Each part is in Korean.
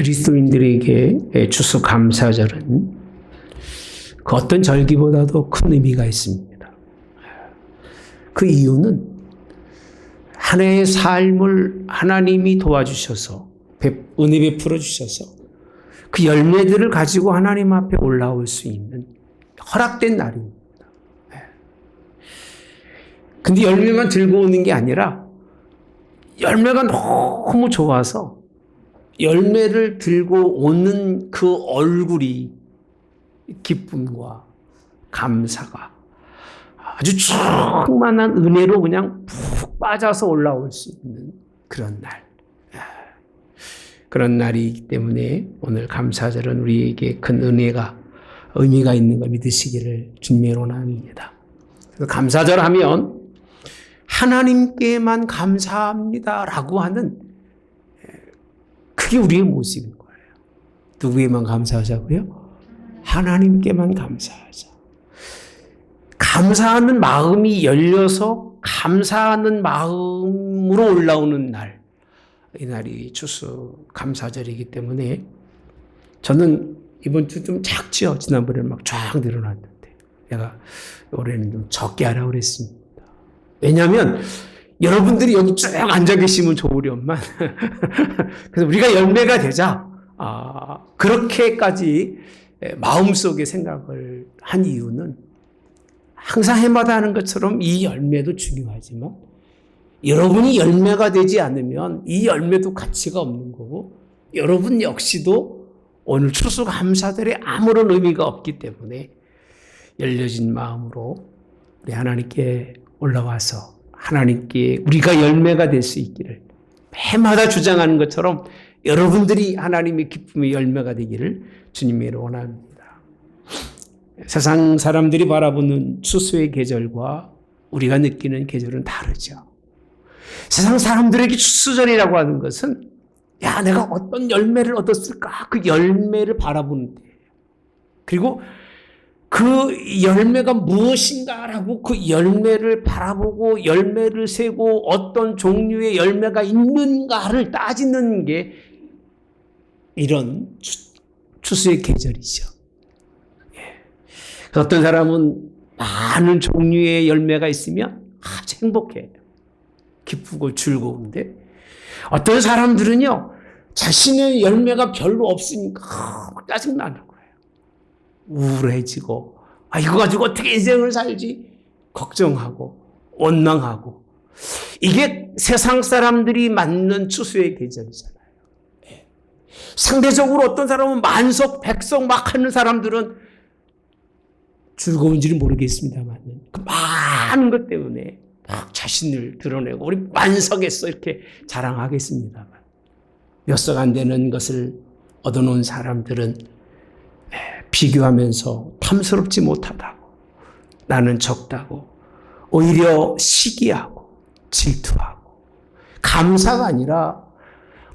그리스도인들에게 추수감사절은 그 어떤 절기보다도 큰 의미가 있습니다. 그 이유는 한 해의 삶을 하나님이 도와주셔서 은혜 베풀어 주셔서 그 열매들을 가지고 하나님 앞에 올라올 수 있는 허락된 날입니다. 근데 열매만 들고 오는 게 아니라 열매가 너무 좋아서 열매를 들고 오는 그 얼굴이 기쁨과 감사가 아주 충만한 은혜로 그냥 푹 빠져서 올라올 수 있는 그런 날. 그런 날이기 때문에 오늘 감사절은 우리에게 큰 은혜가 의미가 있는 걸 믿으시기를 주님의 원합니다. 감사절 하면 하나님께만 감사합니다라고 하는 그게 우리의 모습인 거예요. 누구에만 감사하자고요? 하나님께만 감사하자. 감사하는 마음이 열려서 감사하는 마음으로 올라오는 날. 이 날이 추수 감사절이기 때문에 저는 이번 주 좀 작지요. 지난번에 막 쫙 늘어났는데 내가 올해는 좀 적게 하라고 그랬습니다. 왜냐하면 여러분들이 여기 쭉 앉아 계시면 좋으련만 그래서 우리가 열매가 되자 그렇게까지 마음속에 생각을 한 이유는 항상 해마다 하는 것처럼 이 열매도 중요하지만 여러분이 열매가 되지 않으면 이 열매도 가치가 없는 거고 여러분 역시도 오늘 추수감사절에 아무런 의미가 없기 때문에 열려진 마음으로 우리 하나님께 올라와서 하나님께 우리가 열매가 될 수 있기를 해마다 주장하는 것처럼 여러분들이 하나님의 기쁨의 열매가 되기를 주님으로 원합니다. 세상 사람들이 바라보는 추수의 계절과 우리가 느끼는 계절은 다르죠. 세상 사람들에게 추수절이라고 하는 것은 야 내가 어떤 열매를 얻었을까 그 열매를 바라보는 때예요. 그리고 그 열매가 무엇인가라고 그 열매를 바라보고 열매를 세고 어떤 종류의 열매가 있는가를 따지는 게 이런 추수의 계절이죠. 어떤 사람은 많은 종류의 열매가 있으면 아주 행복해요. 기쁘고 즐거운데 어떤 사람들은요 자신의 열매가 별로 없으니까 짜증나는 거예요. 우울해지고 이거 가지고 어떻게 인생을 살지 걱정하고 원망하고 이게 세상 사람들이 맞는 추수의 계절이잖아요. 상대적으로 어떤 사람은 만석 백석 막 하는 사람들은 즐거운지는 모르겠습니다만 그 많은 것 때문에 막 자신을 드러내고 우리 만석했어 이렇게 자랑하겠습니다만 몇 석 안 되는 것을 얻어놓은 사람들은 비교하면서 탐스럽지 못하다고 나는 적다고 오히려 시기하고 질투하고 감사가 아니라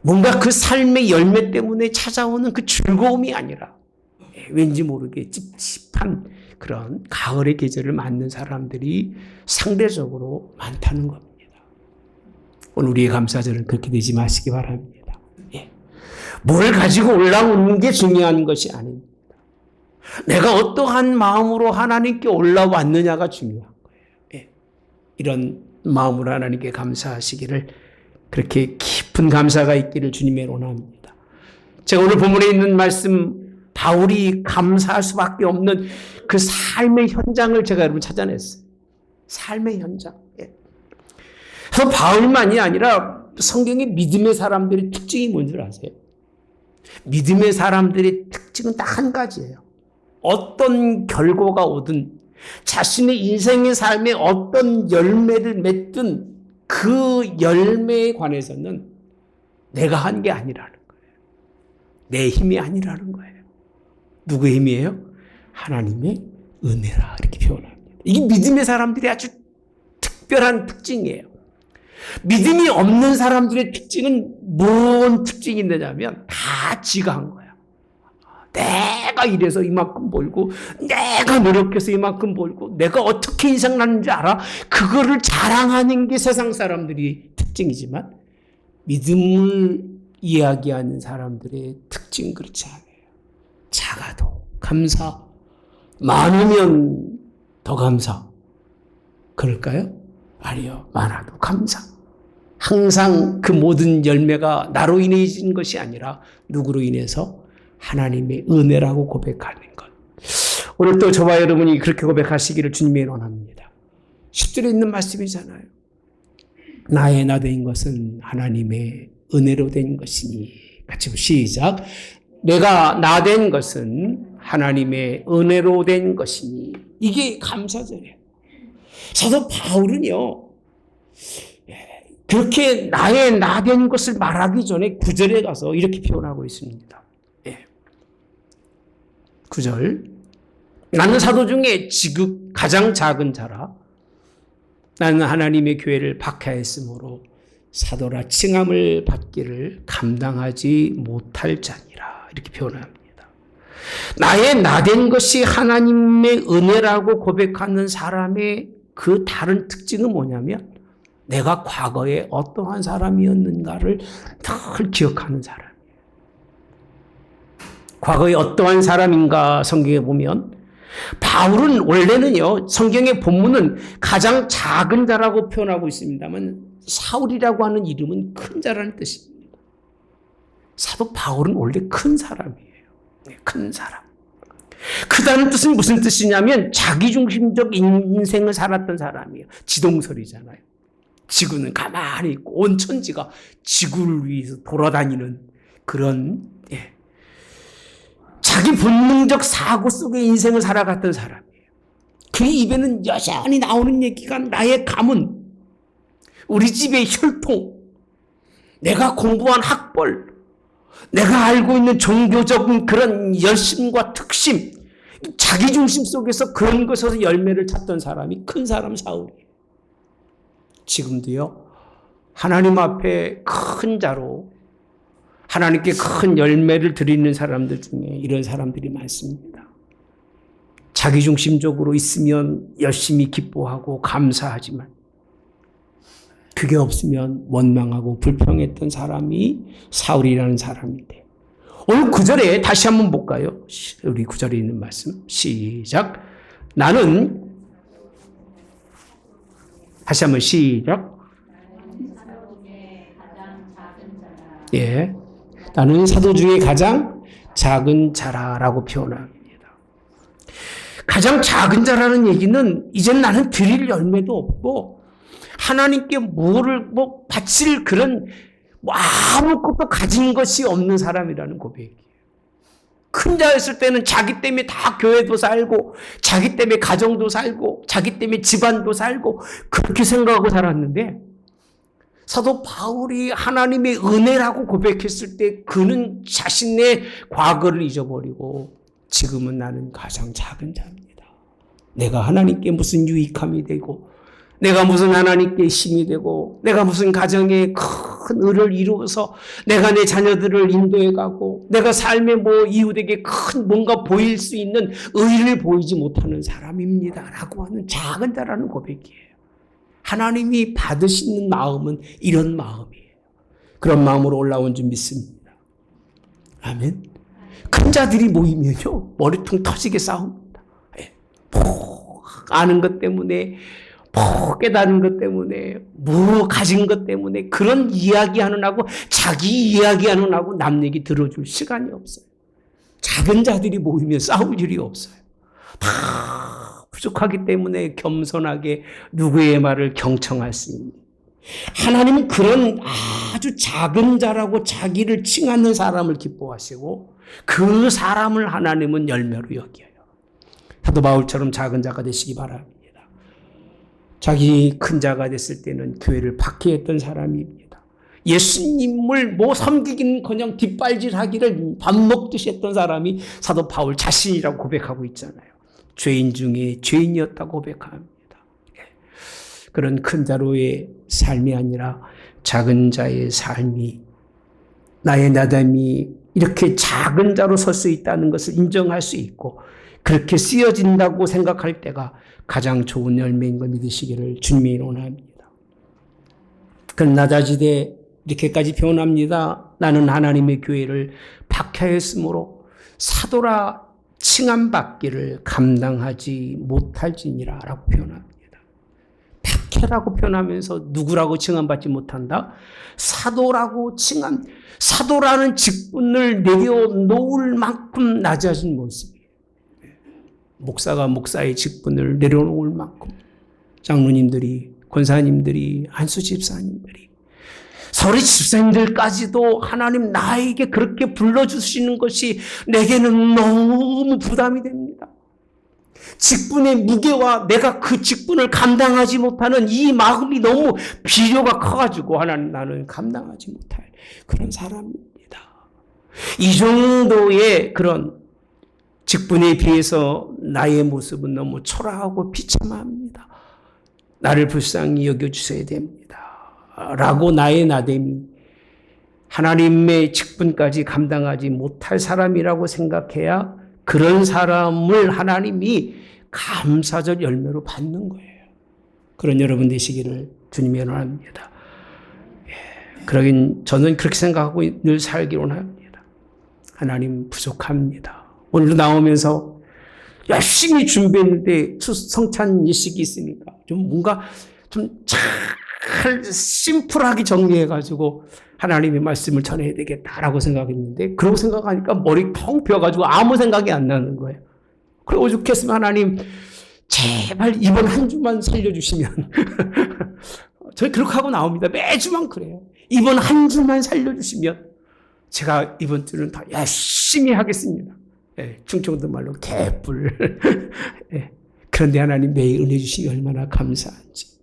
뭔가 그 삶의 열매 때문에 찾아오는 그 즐거움이 아니라 왠지 모르게 찝찝한 그런 가을의 계절을 맞는 사람들이 상대적으로 많다는 겁니다. 오늘 우리의 감사절은 그렇게 되지 마시기 바랍니다. 뭘 가지고 올라오는 게 중요한 것이 아닙니다. 내가 어떠한 마음으로 하나님께 올라왔느냐가 중요한 거예요. 이런 마음으로 하나님께 감사하시기를 그렇게 깊은 감사가 있기를 주님의 원합니다. 제가 오늘 본문에 있는 말씀 바울이 감사할 수밖에 없는 그 삶의 현장을 제가 여러분 찾아냈어요. 삶의 현장. 그래서 바울만이 아니라 성경의 믿음의 사람들의 특징이 뭔지 아세요? 믿음의 사람들의 특징은 딱 한 가지예요. 어떤 결과가 오든 자신의 인생의 삶에 어떤 열매를 맺든 그 열매에 관해서는 내가 한 게 아니라는 거예요. 내 힘이 아니라는 거예요. 누구의 힘이에요? 하나님의 은혜라 이렇게 표현합니다. 이게 믿음의 사람들이 아주 특별한 특징이에요. 믿음이 없는 사람들의 특징은 뭔 특징이 있느냐면 다 지가 한 거야. 내가 이래서 이만큼 벌고 내가 노력해서 이만큼 벌고 내가 어떻게 인생 났는지 알아? 그거를 자랑하는 게 세상 사람들이 특징이지만 믿음을 이야기하는 사람들의 특징 그렇지 않아요. 작아도 감사, 많으면 더 감사. 그럴까요? 아니요. 많아도 감사. 항상 그 모든 열매가 나로 인해진 것이 아니라 누구로 인해서? 하나님의 은혜라고 고백하는 것. 오늘 또 저와 여러분이 그렇게 고백하시기를 주님이 원합니다. 10절에 있는 말씀이잖아요. 나의 나 된 것은 하나님의 은혜로 된 것이니. 같이 시작. 내가 나 된 것은 하나님의 은혜로 된 것이니. 이게 감사절이에요. 사도 바울은요, 그렇게 나의 나 된 것을 말하기 전에 9절에 가서 이렇게 표현하고 있습니다. 9절. 나는 사도 중에 지극 가장 작은 자라. 나는 하나님의 교회를 박해했으므로 사도라 칭함을 받기를 감당하지 못할 자니라. 이렇게 표현합니다. 나의 나 된 것이 하나님의 은혜라고 고백하는 사람의 그 다른 특징은 뭐냐면 내가 과거에 어떠한 사람이었는가를 늘 기억하는 사람이에요. 과거에 어떠한 사람인가 성경에 보면 바울은 원래는요, 성경의 본문은 가장 작은 자라고 표현하고 있습니다만 사울이라고 하는 이름은 큰 자라는 뜻입니다. 사도 바울은 원래 큰 사람이에요. 큰 사람. 크다는 뜻은 무슨 뜻이냐면 자기중심적 인생을 살았던 사람이에요. 지동설이잖아요. 지구는 가만히 있고 온 천지가 지구를 위해서 돌아다니는 그런 자기 본능적 사고 속의 인생을 살아갔던 사람이에요. 그 입에는 여전히 나오는 얘기가 나의 가문, 우리 집의 혈통, 내가 공부한 학벌, 내가 알고 있는 종교적인 그런 열심과 특심, 자기중심 속에서 그런 것에서 열매를 찾던 사람이 큰 사람 사울이에요. 지금도요, 하나님 앞에 큰 자로 하나님께 큰 열매를 드리는 사람들 중에 이런 사람들이 많습니다. 자기중심적으로 있으면 열심히 기뻐하고 감사하지만 그게 없으면 원망하고 불평했던 사람이 사울이라는 사람인데 오늘 9절에 다시 한번 볼까요? 우리 9절에 있는 말씀 시작. 나는 다시 한번 시작. 예, 나는 사도 중에 가장 작은 자라라고 표현합니다. 가장 작은 자라는 얘기는 이젠 나는 드릴 열매도 없고 하나님께 뭐를 바칠 그런 아무것도 가진 것이 없는 사람이라는 고백이에요. 큰 자였을 때는 자기 때문에 다 교회도 살고 자기 때문에 가정도 살고 자기 때문에 집안도 살고 그렇게 생각하고 살았는데 사도 바울이 하나님의 은혜라고 고백했을 때 그는 자신의 과거를 잊어버리고 지금은 나는 가장 작은 자입니다. 내가 하나님께 무슨 유익함이 되고 내가 무슨 하나님께 힘이 되고 내가 무슨 가정에 큰 의를 이루어서 내가 내 자녀들을 인도해 가고 내가 삶의 이웃에게 큰 뭔가 보일 수 있는 의를 보이지 못하는 사람입니다 라고 하는 작은 자라는 고백이에요. 하나님이 받으시는 마음은 이런 마음이에요. 그런 마음으로 올라온 줄 믿습니다. 아멘. 큰 자들이 모이면요 머리통 터지게 싸웁니다. 아는 것 때문에 깨달은 것 때문에 가진 것 때문에 그런 이야기하는 하고 자기 이야기하는 하고 남 얘기 들어줄 시간이 없어요. 작은 자들이 모이면 싸울 일이 없어요. 다 부족하기 때문에 겸손하게 누구의 말을 경청할 수 있는 하나님은 그런 아주 작은 자라고 자기를 칭하는 사람을 기뻐하시고 그 사람을 하나님은 열매로 여겨요. 사도 바울처럼 작은 자가 되시기 바랍니다. 자기 큰 자가 됐을 때는 교회를 박해했던 사람입니다. 예수님을 섬기기는커녕 뒷발질하기를 밥 먹듯이 했던 사람이 사도 바울 자신이라고 고백하고 있잖아요. 죄인 중에 죄인이었다고 고백합니다. 그런 큰 자로의 삶이 아니라 작은 자의 삶이 나의 나담이 이렇게 작은 자로 설 수 있다는 것을 인정할 수 있고 그렇게 쓰여진다고 생각할 때가 가장 좋은 열매인 걸 믿으시기를 주님이 원합니다. 그런 나다지대 이렇게까지 표현합니다. 나는 하나님의 교회를 박해했으므로 사도라 칭함받기를 감당하지 못할지니라 라고 표현합니다. 박해라고 표현하면서 누구라고 칭함받지 못한다? 사도라고 사도라는 직분을 내려놓을 만큼 낮아진 모습이에요. 목사가 목사의 직분을 내려놓을 만큼 장로님들이, 권사님들이, 한수 집사님들이, 서리 집사님들까지도 하나님 나에게 그렇게 불러주시는 것이 내게는 너무 부담이 됩니다. 직분의 무게와 내가 그 직분을 감당하지 못하는 이 마음이 너무 비료가 커가지고 하나님 나는 감당하지 못할 그런 사람입니다. 이 정도의 그런 직분에 비해서 나의 모습은 너무 초라하고 비참합니다. 나를 불쌍히 여겨주셔야 됩니다. 라고 나의 나됨이 하나님의 직분까지 감당하지 못할 사람이라고 생각해야 그런 사람을 하나님이 감사절 열매로 받는 거예요. 그런 여러분 되시기를 주님이 원합니다. 그러긴 저는 그렇게 생각하고 늘 살기로 합니다. 하나님 부족합니다. 오늘도 나오면서 열심히 준비했는데 성찬 예식이 있으니까 좀 뭔가 좀 잘 심플하게 정리해가지고 하나님의 말씀을 전해야 되겠다라고 생각했는데 그러고 생각하니까 머리 텅 비어가지고 아무 생각이 안 나는 거예요. 그래 오죽했으면 하나님 제발 이번 한 주만 살려주시면 저희 그렇게 하고 나옵니다. 매주만 그래요. 이번 한 주만 살려주시면 제가 이번 주는 더 열심히 하겠습니다. 예, 충청도 말로 개뿔. 예, 그런데 하나님 매일 은혜 주시기 얼마나 감사한지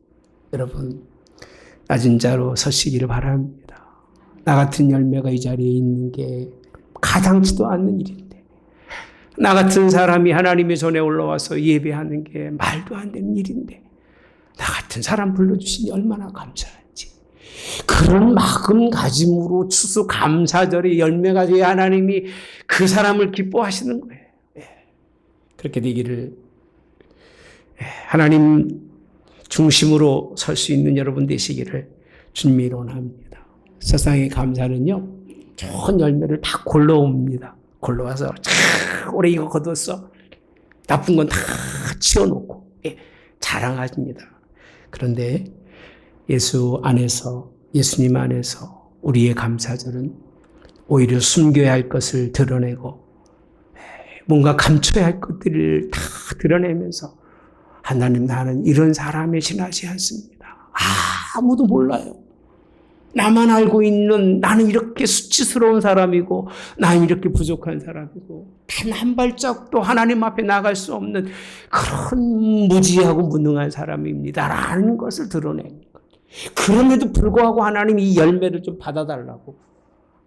여러분 낮은 자로 서시기를 바랍니다. 나 같은 열매가 이 자리에 있는 게 가당치도 않는 일인데 나 같은 사람이 하나님의 전에 올라와서 예배하는 게 말도 안 되는 일인데 나 같은 사람 불러주시니 얼마나 감사한지 그런 마음가짐으로 추수 감사절의 열매가 되어 하나님이 그 사람을 기뻐하시는 거예요. 그렇게 되기를 하나님 중심으로 설 수 있는 여러분 되시기를 주님이 원합니다. 세상의 감사는요 좋은 열매를 다 골라옵니다. 골라와서 올해 이거 거뒀어. 나쁜 건 다 치워놓고 자랑합니다. 그런데 예수님 안에서 우리의 감사절은 오히려 숨겨야 할 것을 드러내고 뭔가 감춰야 할 것들을 다 드러내면서 하나님 나는 이런 사람에 지나지 않습니다. 아무도 몰라요. 나만 알고 있는 나는 이렇게 수치스러운 사람이고 나는 이렇게 부족한 사람이고 단 한 발짝도 하나님 앞에 나갈 수 없는 그런 무지하고 무능한 사람입니다. 라는 것을 드러내는 거예요. 그럼에도 불구하고 하나님이 이 열매를 좀 받아달라고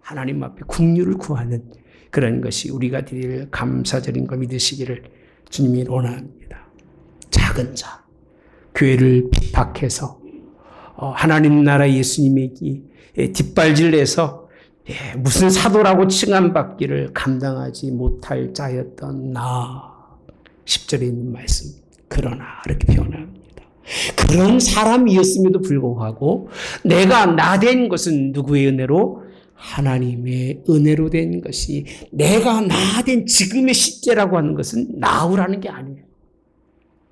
하나님 앞에 긍휼을 구하는 그런 것이 우리가 드릴 감사절인 거 믿으시기를 주님이 원합니다. 작은 자, 교회를 핍박해서 하나님 나라 예수님에게 뒷발질내서 무슨 사도라고 칭함받기를 감당하지 못할 자였던 나 10절에 있는 말씀 그러나 이렇게 표현합니다. 그런 사람이었음에도 불구하고 내가 나 된 것은 누구의 은혜로? 하나님의 은혜로 된 것이 내가 나 된 지금의 시제라고 하는 것은 나우라는 게 아니에요.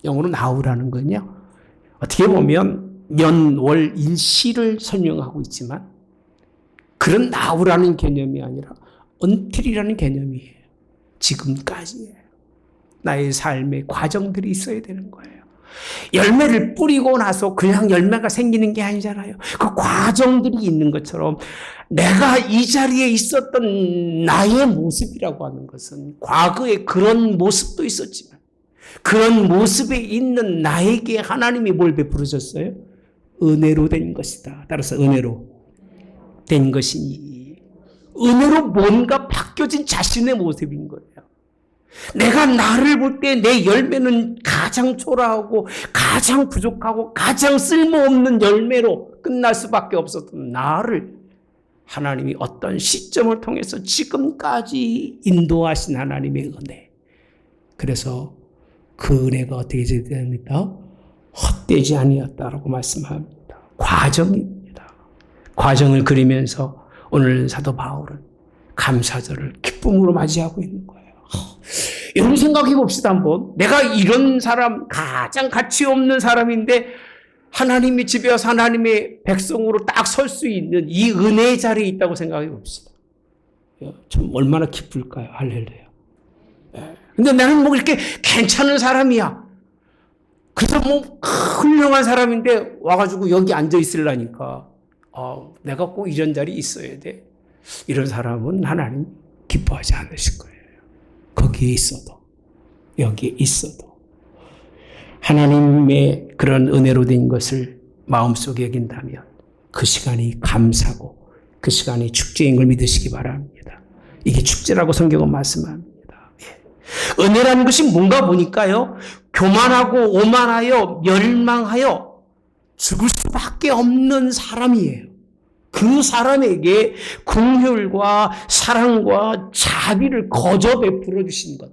영어로 나우라는 건요. 어떻게 보면 년, 월, 일, 시를 설명하고 있지만 그런 나우라는 개념이 아니라 until이라는 개념이에요. 지금까지예요. 나의 삶의 과정들이 있어야 되는 거예요. 열매를 뿌리고 나서 그냥 열매가 생기는 게 아니잖아요. 그 과정들이 있는 것처럼 내가 이 자리에 있었던 나의 모습이라고 하는 것은 과거에 그런 모습도 있었지만 그런 모습에 있는 나에게 하나님이 뭘 베풀으셨어요? 은혜로 된 것이다. 따라서 은혜로 된 것이니 은혜로 뭔가 바뀌어진 자신의 모습인 거예요. 내가 나를 볼 때 내 열매는 가장 초라하고 가장 부족하고 가장 쓸모없는 열매로 끝날 수밖에 없었던 나를 하나님이 어떤 시점을 통해서 지금까지 인도하신 하나님의 은혜. 그래서 그 은혜가 어떻게 됩니까? 헛되지 아니었다라고 말씀합니다. 과정입니다. 과정을 그리면서 오늘 사도 바울은 감사절을 기쁨으로 맞이하고 있는 거예요. 여러분 생각해 봅시다 한번. 내가 이런 사람, 가장 가치 없는 사람인데 하나님의 집에 와서 하나님의 백성으로 딱 설 수 있는 이 은혜의 자리에 있다고 생각해 봅시다. 좀 얼마나 기쁠까요? 할렐루야. 근데 나는 뭐 이렇게 괜찮은 사람이야. 그래서 뭐 훌륭한 사람인데 와가지고 여기 앉아 있으려니까 내가 꼭 이런 자리에 있어야 돼. 이런 사람은 하나님 기뻐하지 않으실 거예요. 거기에 있어도, 여기에 있어도 하나님의 그런 은혜로 된 것을 마음속에 여긴다면 그 시간이 감사고 그 시간이 축제인 걸 믿으시기 바랍니다. 이게 축제라고 성경은 말씀합니다. 은혜라는 것이 뭔가 보니까요, 교만하고 오만하여 멸망하여 죽을 수밖에 없는 사람이에요. 그 사람에게 긍휼과 사랑과 자비를 거저 베풀어 주신 것.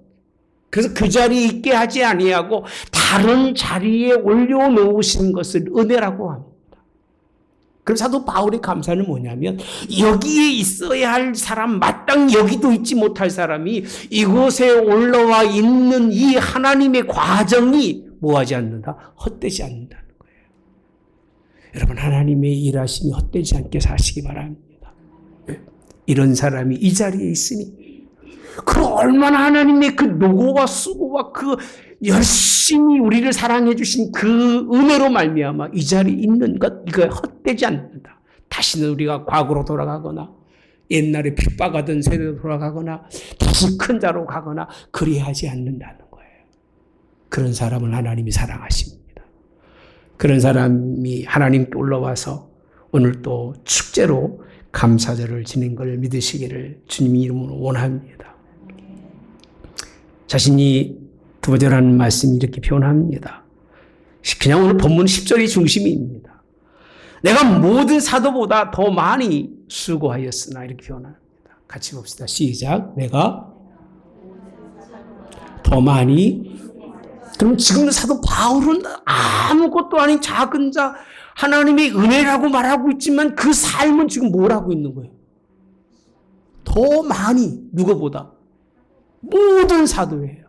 그래서 그 자리에 있게 하지 아니하고 다른 자리에 올려놓으신 것을 은혜라고 합니다. 그럼 사도 바울의 감사는 뭐냐면 여기에 있어야 할 사람, 마땅히 여기도 있지 못할 사람이 이곳에 올라와 있는 이 하나님의 과정이 뭐하지 않는다? 헛되지 않는다는 거예요. 여러분, 하나님의 일하심이 헛되지 않게 사시기 바랍니다. 이런 사람이 이 자리에 있으니 그 얼마나 하나님의 그 노고와 수고와 그 열심히 우리를 사랑해 주신 그 은혜로 말미암아 이 자리에 있는 것, 이거 헛되지 않는다. 다시는 우리가 과거로 돌아가거나 옛날에 핍박하던 세대로 돌아가거나 다시 큰 자로 가거나 그리하지 않는다는 거예요. 그런 사람을 하나님이 사랑하십니다. 그런 사람이 하나님께 올라와서 오늘 또 축제로 감사절을 지낸 걸 믿으시기를 주님 이름으로 원합니다. 자신이 두 번째라는 말씀이 이렇게 표현합니다. 그냥 오늘 본문 10절이 중심입니다. 내가 모든 사도보다 더 많이 수고하였으나 이렇게 표현합니다. 같이 봅시다. 시작. 내가 더 많이. 그럼 지금 사도 바울은 아무것도 아닌 작은 자, 하나님의 은혜라고 말하고 있지만 그 삶은 지금 뭘 하고 있는 거예요? 더 많이. 누구보다? 모든 사도예요.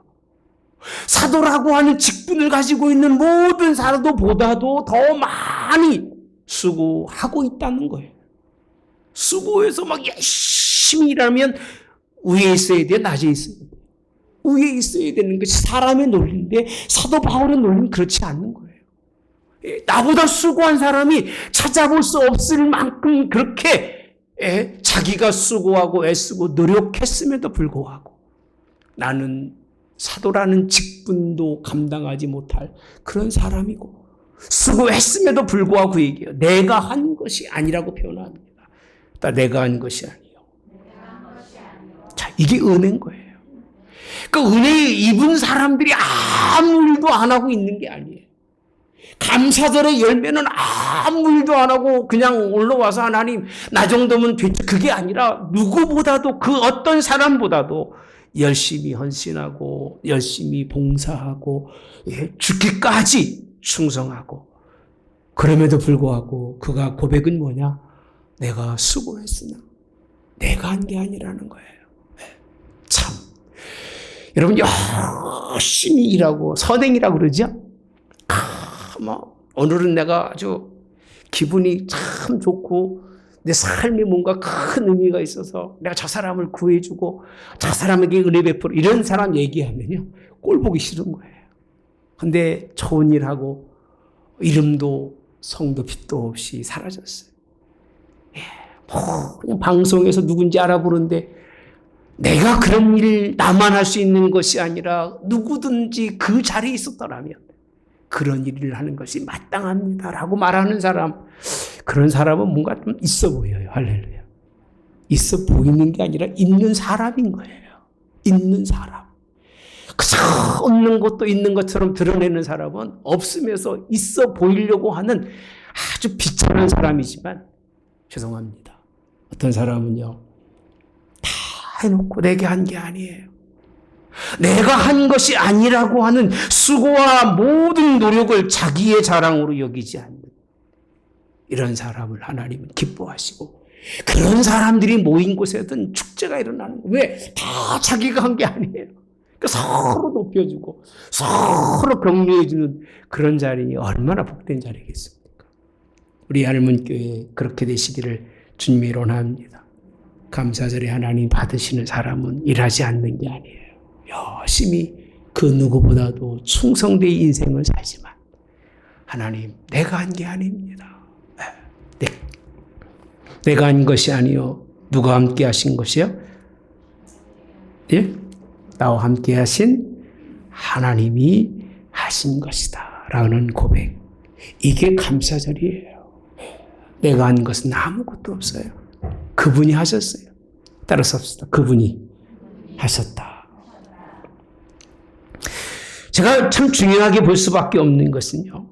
사도라고 하는 직분을 가지고 있는 모든 사도보다도 더 많이 수고하고 있다는 거예요. 수고해서 막 열심히 일하면 위에 있어야 돼, 낮에 있어야 돼. 위에 있어야 되는 것이 사람의 논리인데 사도 바울의 논리는 그렇지 않는 거예요. 나보다 수고한 사람이 찾아볼 수 없을 만큼 그렇게 자기가 수고하고 애쓰고 노력했음에도 불구하고 나는 사도라는 직분도 감당하지 못할 그런 사람이고 수고했음에도 불구하고 얘기해요. 내가 한 것이 아니라고 표현합니다. 내가 한 것이 아니요. 자, 이게 은혜인 거예요. 그 은혜 입은 사람들이 아무 일도 안 하고 있는 게 아니에요. 감사절의 열매는 아무 일도 안 하고 그냥 올라와서 하나님 나 정도면 됐죠. 그게 아니라 누구보다도 그 어떤 사람보다도 열심히 헌신하고 열심히 봉사하고 죽기까지 충성하고 그럼에도 불구하고 그가 고백은 뭐냐? 내가 수고했으나 내가 한 게 아니라는 거예요. 참 여러분 열심히 일하고 선행이라고 그러죠? 오늘은 내가 아주 기분이 참 좋고 내 삶에 뭔가 큰 의미가 있어서 내가 저 사람을 구해주고 저 사람에게 은혜 베풀어 이런 사람 얘기하면요 꼴 보기 싫은 거예요. 근데 좋은 일하고 이름도 성도 빛도 없이 사라졌어요. 그냥 방송에서 누군지 알아보는데 내가 그런 일 나만 할 수 있는 것이 아니라 누구든지 그 자리에 있었더라면 그런 일을 하는 것이 마땅합니다라고 말하는 사람, 그런 사람은 뭔가 좀 있어 보여요. 할렐루야. 있어 보이는 게 아니라 있는 사람인 거예요. 있는 사람. 그저 없는 것도 있는 것처럼 드러내는 사람은 없으면서 있어 보이려고 하는 아주 비참한 사람이지만 죄송합니다. 어떤 사람은요. 다 해놓고 내게 한 게 아니에요. 내가 한 것이 아니라고 하는 수고와 모든 노력을 자기의 자랑으로 여기지 않는 이런 사람을 하나님은 기뻐하시고 그런 사람들이 모인 곳에든 축제가 일어나는 거예요. 왜? 다 자기가 한 게 아니에요. 그러니까 서로 높여주고 서로 격려해주는 그런 자리니 얼마나 복된 자리겠습니까? 우리 할문교회 그렇게 되시기를 주님이 원합니다. 감사절에 하나님 받으시는 사람은 일하지 않는 게 아니에요. 열심히 그 누구보다도 충성된 인생을 살지만 하나님 내가 한 게 아닙니다. 내가 한 것이 아니요 누가 함께 하신 것이요? 예? 나와 함께 하신 하나님이 하신 것이다 라는 고백. 이게 감사절이에요. 내가 한 것은 아무것도 없어요. 그분이 하셨어요. 따라서 합시다. 그분이 하셨다. 제가 참 중요하게 볼 수밖에 없는 것은요.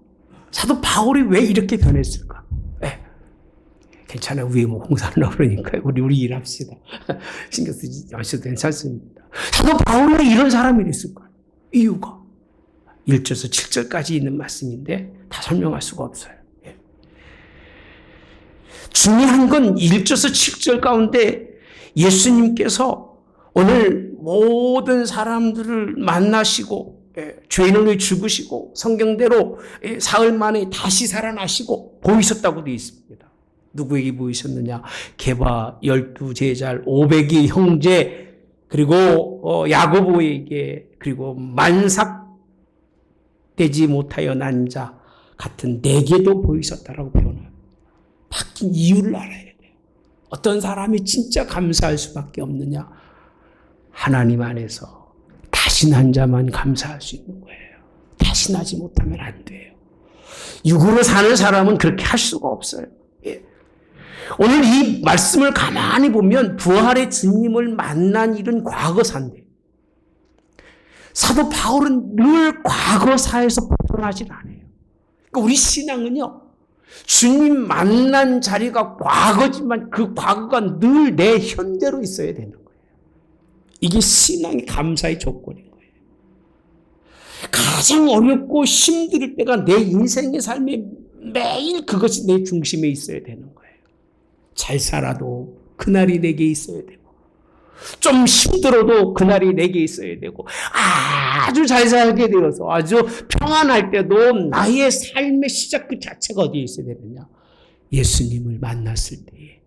사도 바울이 왜 이렇게 변했을까? 괜찮아요. 위에 뭐 공사를 넣으니까요. 우리 일합시다. 신경 쓰지 마셔도 괜찮습니다. 사도 바울이 왜 이런 사람이 됐을까요? 이유가 1절에서 7절까지 있는 말씀인데 다 설명할 수가 없어요. 중요한 건 1절에서 7절 가운데 예수님께서 오늘 모든 사람들을 만나시고 죄인을 위해 죽으시고 성경대로 사흘 만에 다시 살아나시고 보이셨다고 되어 있습니다. 누구에게 보이셨느냐? 게바 12제자 500의 형제 그리고 야고보에게 그리고 만삭되지 못하여 난 자 같은 네게도 보이셨다라고 표현합니다. 바뀐 이유를 알아야 돼요. 어떤 사람이 진짜 감사할 수밖에 없느냐? 하나님 안에서 다시 난 자만 감사할 수 있는 거예요. 다시 나지 못하면 안 돼요. 육으로 사는 사람은 그렇게 할 수가 없어요. 오늘 이 말씀을 가만히 보면 부활의 주님을 만난 일은 과거사인데 사도 바울은 늘 과거사에서 벗어나질 않아요. 그러니까 우리 신앙은요. 주님 만난 자리가 과거지만 그 과거가 늘 내 현재로 있어야 되는 거예요. 이게 신앙의 감사의 조건인 거예요. 가장 어렵고 힘들 때가 내 인생의 삶에 매일 그것이 내 중심에 있어야 되는 거예요. 잘 살아도 그날이 내게 있어야 되고 좀 힘들어도 그날이 내게 있어야 되고 아주 잘 살게 되어서 아주 평안할 때도 나의 삶의 시작 그 자체가 어디에 있어야 되느냐? 예수님을 만났을 때에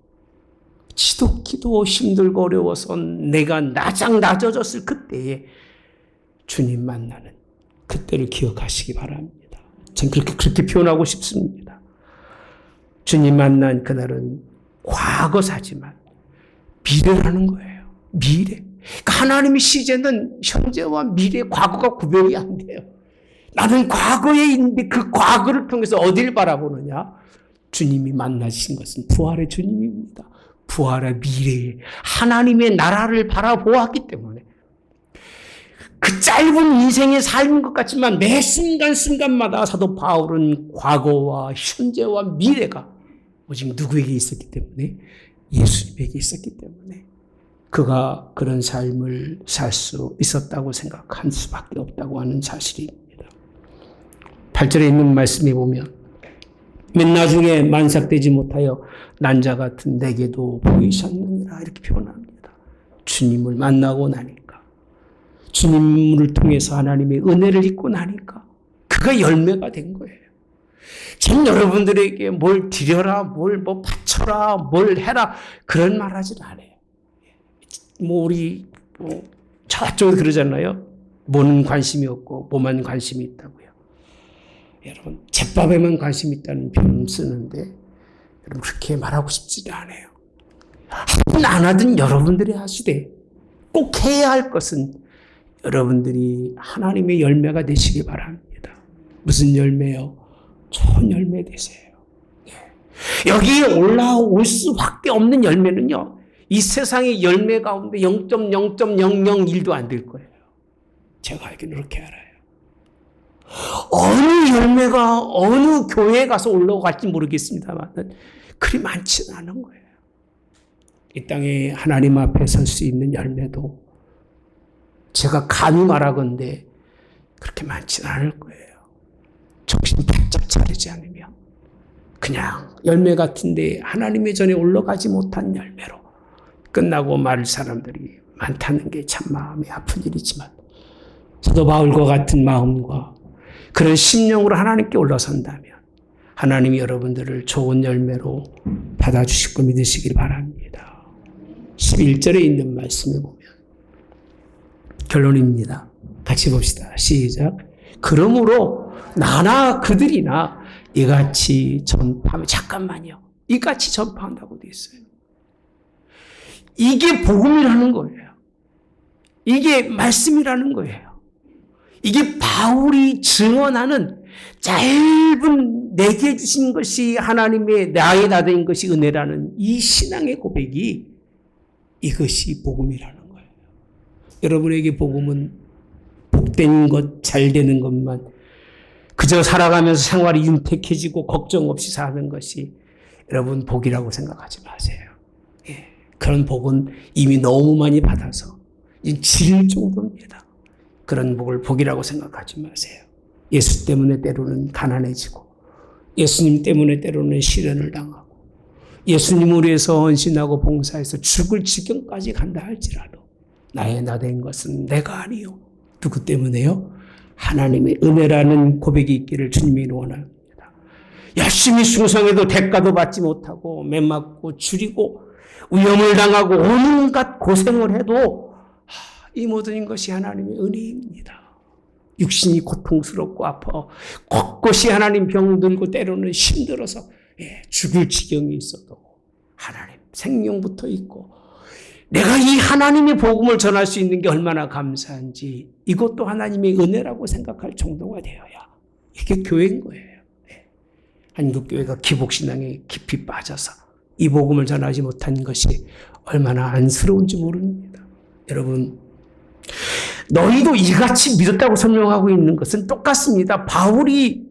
지독히도 힘들고 어려워서 내가 낮아졌을 그때에 주님 만나는 그때를 기억하시기 바랍니다. 전 그렇게 표현하고 싶습니다. 주님 만난 그날은 과거사지만 미래라는 거예요. 미래. 그러니까 하나님의 시제는 현재와 미래, 과거가 구별이 안 돼요. 나는 과거에 있는데 그 과거를 통해서 어딜 바라보느냐? 주님이 만나신 것은 부활의 주님입니다. 부활의 미래에 하나님의 나라를 바라보았기 때문에 그 짧은 인생의 삶인 것 같지만 매 순간순간마다 사도 바울은 과거와 현재와 미래가 오직 누구에게 있었기 때문에 예수님에게 있었기 때문에 그가 그런 삶을 살 수 있었다고 생각할 수밖에 없다고 하는 사실입니다. 8절에 있는 말씀에 보면 맨 나중에 만삭되지 못하여 난 자 같은 내게도 보이셨느니라 이렇게 표현합니다. 주님을 만나고 나니까 주님을 통해서 하나님의 은혜를 입고 나니까 그가 열매가 된 거예요. 참 여러분들에게 뭘 드려라, 뭘 바쳐라, 뭘 해라 그런 말 하지 않아요. 우리 저쪽에 그러잖아요. 뭐는 관심이 없고 뭐만 관심이 있다고요. 여러분 잿밥에만 관심이 있다는 표현 쓰는데 여러분 그렇게 말하고 싶지 않아요. 하든 안 하든 여러분들이 하시되 꼭 해야 할 것은 여러분들이 하나님의 열매가 되시기 바랍니다. 무슨 열매요? 좋은 열매 되세요. 여기에 올라올 수밖에 없는 열매는요. 이 세상의 열매 가운데 0.0.001도 안 될 거예요. 제가 알기는 그렇게 알아요. 어느 열매가 어느 교회에 가서 올라갈지 모르겠습니다만 그리 많지는 않은 거예요. 이 땅에 하나님 앞에 설 수 있는 열매도 제가 감히 말하건대 그렇게 많지는 않을 거예요. 정신 바짝 차리지 않으면 그냥 열매 같은데 하나님의 전에 올라가지 못한 열매로 끝나고 말 사람들이 많다는 게 참 마음이 아픈 일이지만 사도 바울과 같은 마음과 그런 심령으로 하나님께 올라선다면 하나님이 여러분들을 좋은 열매로 받아주실 거 믿으시길 바랍니다. 11절에 있는 말씀에 보면 결론입니다. 같이 봅시다. 시작. 그러므로 나나 그들이나 이같이 전파하면, 잠깐만요. 이같이 전파한다고 되어 있어요. 이게 복음이라는 거예요. 이게 말씀이라는 거예요. 이게 바울이 증언하는 짧은 내게 주신 것이 하나님의 나의 나된 것이 은혜라는 이 신앙의 고백이 이것이 복음이라는 거예요. 여러분에게 복음은 복된 것, 잘 되는 것만 그저 살아가면서 생활이 윤택해지고 걱정 없이 사는 것이 여러분 복이라고 생각하지 마세요. 예, 그런 복은 이미 너무 많이 받아서 지릴 정도입니다. 그런 복을 복이라고 생각하지 마세요. 예수 때문에 때로는 가난해지고 예수님 때문에 때로는 시련을 당하고 예수님을 위해서 헌신하고 봉사해서 죽을 지경까지 간다 할지라도 나의 나된 것은 내가 아니요. 누구 때문에요? 하나님의 은혜라는 고백이 있기를 주님이 원합니다. 열심히 충성해도 대가도 받지 못하고 매맞고 줄이고 위험을 당하고 온갖 고생을 해도 이 모든 것이 하나님의 은혜입니다. 육신이 고통스럽고 아파 곳곳이 하나님 병들고 때로는 힘들어서 죽을 지경이 있어도 하나님 생명부터 있고 내가 이 하나님의 복음을 전할 수 있는 게 얼마나 감사한지 이것도 하나님의 은혜라고 생각할 정도가 되어야 이게 교회인 거예요. 한국교회가 기복신앙에 깊이 빠져서 이 복음을 전하지 못한 것이 얼마나 안쓰러운지 모릅니다. 여러분, 너희도 이같이 믿었다고 설명하고 있는 것은 똑같습니다. 바울이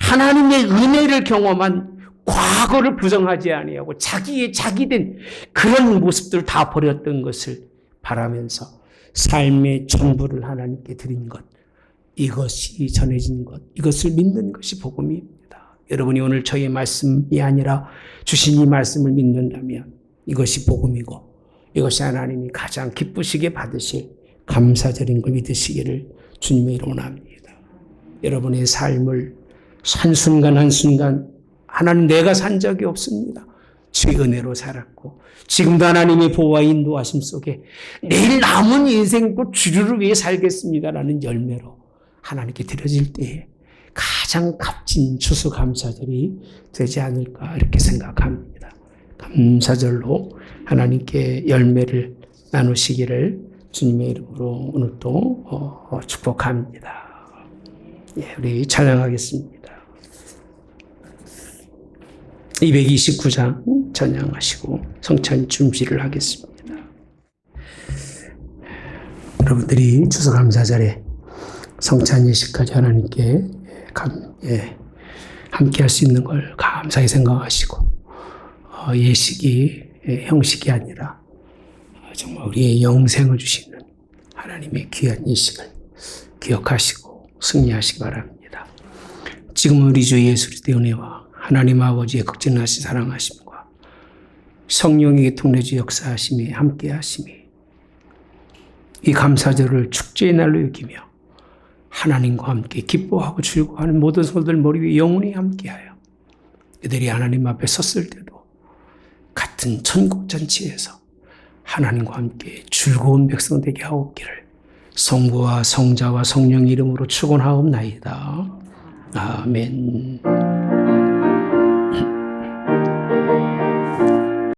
하나님의 은혜를 경험한 과거를 부정하지 아니하고 자기의 자기된 그런 모습들을 다 버렸던 것을 바라면서 삶의 전부를 하나님께 드린 것, 이것이 전해진 것, 이것을 믿는 것이 복음입니다. 여러분이 오늘 저의 말씀이 아니라 주신 이 말씀을 믿는다면 이것이 복음이고 이것이 하나님이 가장 기쁘시게 받으실 감사절인 걸 믿으시기를 주님의 이름으로 원합니다. 여러분의 삶을 한순간 한순간 하나님 내가 산 적이 없습니다. 주의 은혜로 살았고 지금도 하나님의 보호와 인도하심 속에 내일 남은 인생도 주를 위해 살겠습니다라는 열매로 하나님께 드려질 때에 가장 값진 추수감사절이 되지 않을까 이렇게 생각합니다. 감사절로 하나님께 열매를 나누시기를 주님의 이름으로 오늘 또 축복합니다. 예, 우리 찬양하겠습니다. 229장 찬양하시고 성찬 준비를 하겠습니다. 여러분들이 추수감사절에 성찬 예식까지 하나님께 함께 할 수 있는 걸 감사히 생각하시고 예식이 형식이 아니라 정말 우리의 영생을 주시는 하나님의 귀한 예식을 기억하시고 승리하시기 바랍니다. 지금 우리 주 예수 그리스도의 은혜와 하나님 아버지의 극진하신 사랑하심과 성령의 통내주 역사하심이 함께하심이 이 감사절을 축제의 날로 여기며 하나님과 함께 기뻐하고 즐거워하는 모든 성도들 머리 위에 영원히 함께하여 이들이 하나님 앞에 섰을 때도 같은 천국 잔치에서 하나님과 함께 즐거운 백성 되게 하옵기를 성부와 성자와 성령 이름으로 축원하옵나이다. 아멘.